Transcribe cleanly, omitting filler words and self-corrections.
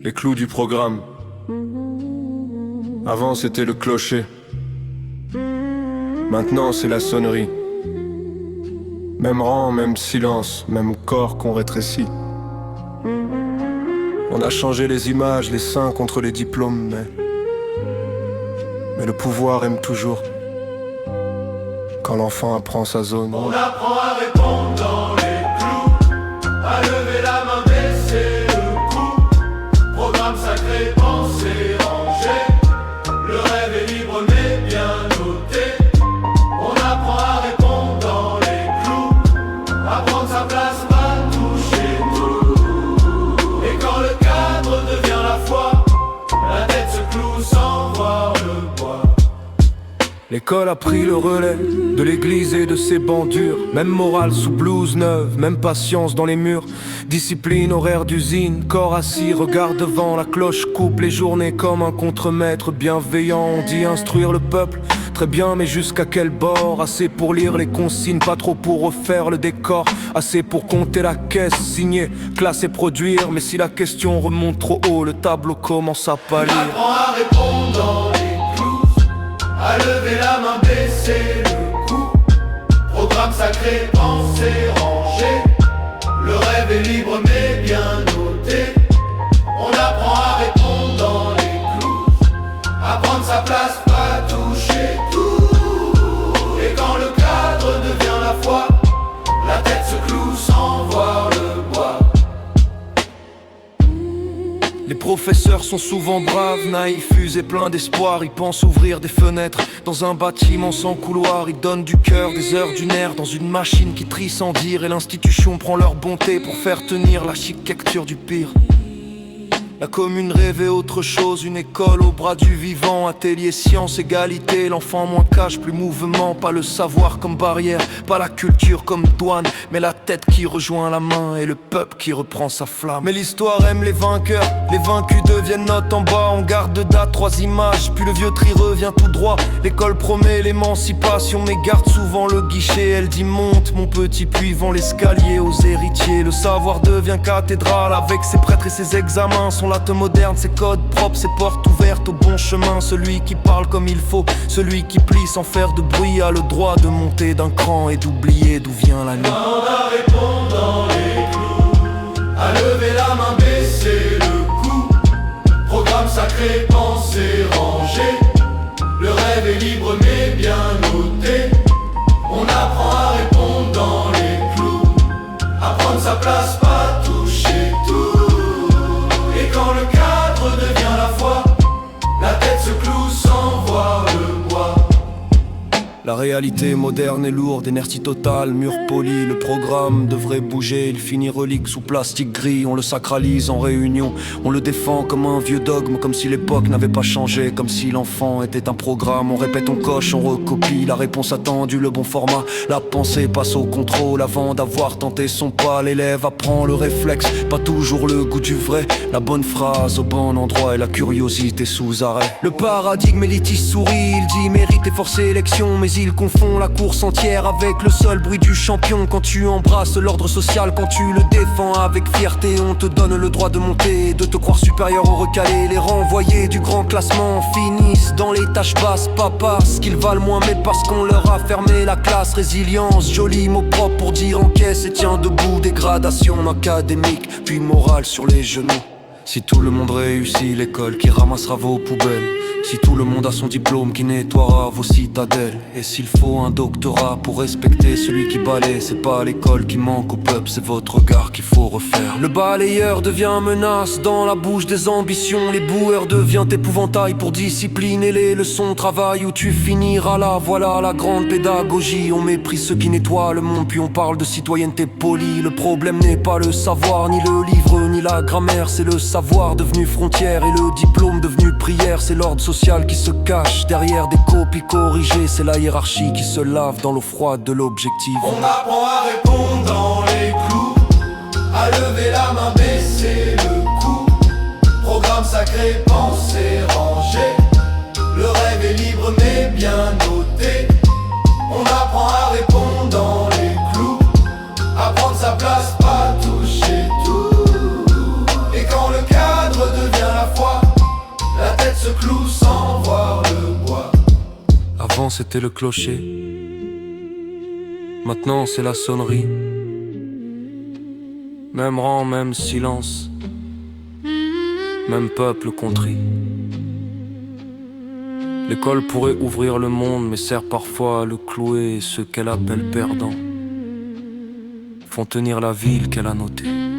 les clous du programme. Avant c'était le clocher, maintenant c'est la sonnerie. Même rang, même silence, même corps qu'on rétrécit. On a changé les images, les seins contre les diplômes, mais le pouvoir aime toujours quand l'enfant apprend sa zone. On apprend à répondre dans les clous, à lever la main, baisser le cou. Programme sacré, pensée rangée. Le rêve est libre mais bien noté. On apprend à répondre dans les clous, à prendre sa place, pas toucher tout. Et quand le cadre devient la foi, la tête se cloue sans voir le bois. L'école a pris le relais de l'église et de ses bancs durs. Même morale sous blouse neuve, même patience dans les murs. Discipline, horaire d'usine, corps assis, regard devant. La cloche coupe les journées comme un contremaître bienveillant. On dit instruire le peuple, très bien mais jusqu'à quel bord? Assez pour lire les consignes, pas trop pour refaire le décor. Assez pour compter la caisse, signer, classer, produire. Mais si la question remonte trop haut, le tableau commence à pâlir. On apprend à répondre dans les clous, à lever la main, baisser le cou. Programme sacré, pensée rangée. Le rêve est libre mais bien noté. On apprend à répondre dans les clous, à prendre sa place, pas toucher tout. Et quand le cadre devient la foi, la tête se cloue sans voir le bois. Les professeurs sont souvent braves, naïfs et pleins d'espoir. Ils pensent ouvrir des fenêtres dans un bâtiment sans couloir. Ils donnent du cœur, des heures, du nerf dans une machine qui trie sans dire. Et l'institution prend leur bonté pour faire tenir l'architecture du pire. La commune rêvait autre chose, une école au bras du vivant. Atelier science, égalité, l'enfant moins cash, plus mouvement. Pas le savoir comme barrière, pas la culture comme douane, mais la tête qui rejoint la main et le peuple qui reprend sa flamme. Mais l'histoire aime les vainqueurs, les vaincus deviennent notes en bas. On garde date, 3 images, puis le vieux tri revient tout droit. L'école promet l'émancipation, mais garde souvent le guichet. Elle dit monte mon petit, puis vend l'escalier aux héritiers. Le savoir devient cathédrale avec ses prêtres et ses examens. Son latin moderne, ses codes propres, ses portes ouvertes au bon chemin. Celui qui parle comme il faut, celui qui plie sans faire de bruit, a le droit de monter d'un cran et d'oublier d'où vient la nuit. On a répondre dans les clous, à lever la main, baisser le cou. Programme sacré, pensée rangée. Le rêve est libre mais bien noté. On apprend à répondre dans les clous, à prendre sa place, pas toucher tout. Et quand le cadre devient la foi, la tête se cloue sans voir le bois. La réalité moderne est lourde, inertie totale, mur poli. Le programme devrait bouger, il finit relique sous plastique gris. On le sacralise en réunion, on le défend comme un vieux dogme. Comme si l'époque n'avait pas changé, comme si l'enfant était un programme. On répète, on coche, on recopie, la réponse attendue, le bon format. La pensée passe au contrôle avant d'avoir tenté son pas. L'élève apprend le réflexe, pas toujours le goût du vrai. La bonne phrase au bon endroit et la curiosité sous arrêt. Le paradigme élitiste sourit, il dit mérite et force élection. Mais il confond la course entière avec le seul bruit du champion. Quand tu embrasses l'ordre social, quand tu le défends avec fierté, on te donne le droit de monter, de te croire supérieur aux recalés. Les renvoyés du grand classement finissent dans les tâches basses, pas parce qu'ils valent moins mais parce qu'on leur a fermé la classe. Résilience, joli mot propre pour dire encaisse et tiens debout. Dégradation académique, puis morale sur les genoux. Si tout le monde réussit, l'école qui ramassera vos poubelles. Si tout le monde a son diplôme qui nettoiera vos citadelles. Et s'il faut un doctorat pour respecter celui qui balaie, c'est pas l'école qui manque au peuple, c'est votre regard qu'il faut refaire. Le balayeur devient menace dans la bouche des ambitions. Les boueurs deviennent épouvantail pour discipliner les leçons. Travail où tu finiras là, voilà la grande pédagogie. On méprise ceux qui nettoient le monde, puis on parle de citoyenneté polie. Le problème n'est pas le savoir, ni le livre, ni la grammaire. C'est le savoir devenu frontière et le diplôme devenu prière. C'est l'ordre social qui se cache derrière des copies corrigées. C'est la hiérarchie qui se lave dans l'eau froide de l'objectif. On apprend à répondre dans les clous, à lever la main, baisser le cou. Programme sacré, pensée rangée. Le rêve est libre mais bien noté. On apprend à répondre dans les clous, à prendre sa place, pas toucher tout. Et quand le cadre devient c'était le clocher. Maintenant c'est la sonnerie. Même rang, même silence. Même peuple contrit. L'école pourrait ouvrir le monde, mais sert parfois à le clouer. Et ceux qu'elle appelle perdants font tenir la ville qu'elle a notée.